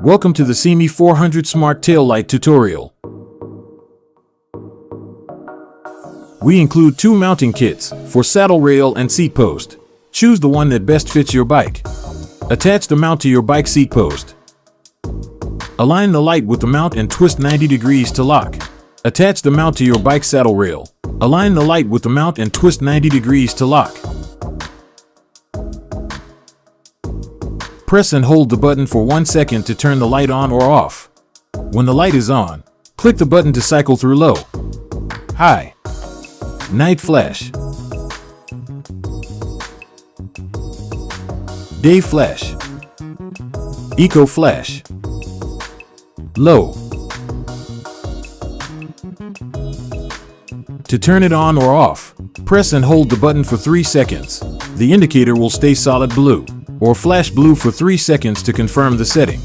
Welcome to the SEEMEE 400 Smart Tail Light tutorial. We include two mounting kits for saddle rail and seat post. Choose the one that best fits your bike. Attach the mount to your bike seat post. Align the light with the mount and twist 90 degrees to lock. Attach the mount to your bike saddle rail. Align the light with the mount and twist 90 degrees to lock. Press and hold the button for 1 second to turn the light on or off. When the light is on, click the button to cycle through low, high, night flash, day flash, eco flash, low. To turn it on or off, press and hold the button for 3 seconds. The indicator will stay solid blue or flash blue for 3 seconds to confirm the setting.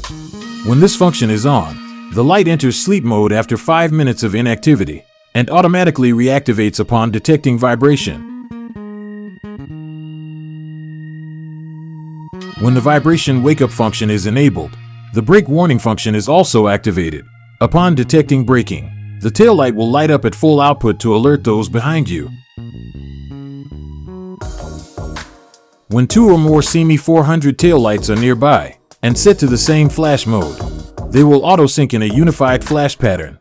When this function is on, the light enters sleep mode after 5 minutes of inactivity and automatically reactivates upon detecting vibration. When the vibration wake-up function is enabled, the brake warning function is also activated. Upon detecting braking, the tail light will light up at full output to alert those behind you. When 2 or more SEEMEE 400 tail lights are nearby and set to the same flash mode, they will auto-sync in a unified flash pattern.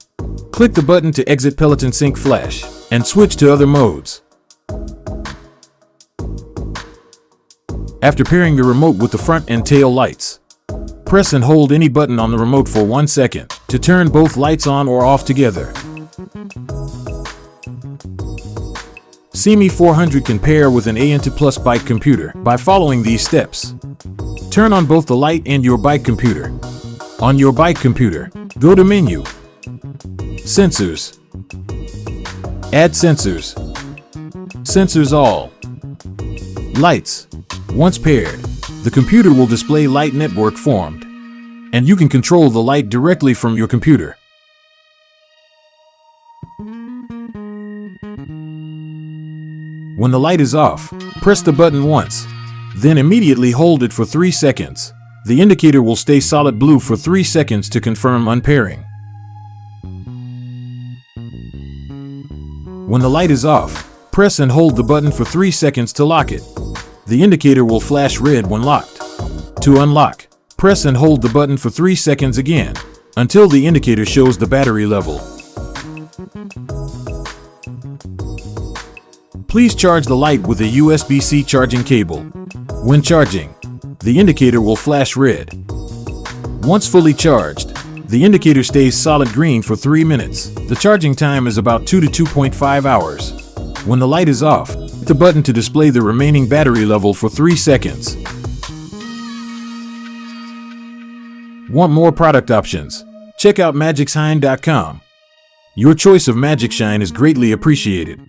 Click the button to exit Peloton Sync Flash and switch to other modes. After pairing the remote with the front and tail lights, press and hold any button on the remote for 1 second to turn both lights on or off together. SEEMEE 400 can pair with an ANT Plus bike computer by following these steps. Turn on both the light and your bike computer. On your bike computer, go to Menu, Sensors, Add Sensors, Sensors All, Lights. Once paired, the computer will display light network formed, and you can control the light directly from your computer. When the light is off, press the button once, then immediately hold it for 3 seconds. The indicator will stay solid blue for 3 seconds to confirm unpairing. When the light is off, press and hold the button for 3 seconds to lock it. The indicator will flash red when locked. To unlock, press and hold the button for 3 seconds again, until the indicator shows the battery level. Please charge the light with a USB-C charging cable. When charging, the indicator will flash red. Once fully charged, the indicator stays solid green for 3 minutes. The charging time is about 2 to 2.5 hours. When the light is off, hit the button to display the remaining battery level for 3 seconds. Want more product options? Check out Magicshine.com. Your choice of Magicshine is greatly appreciated.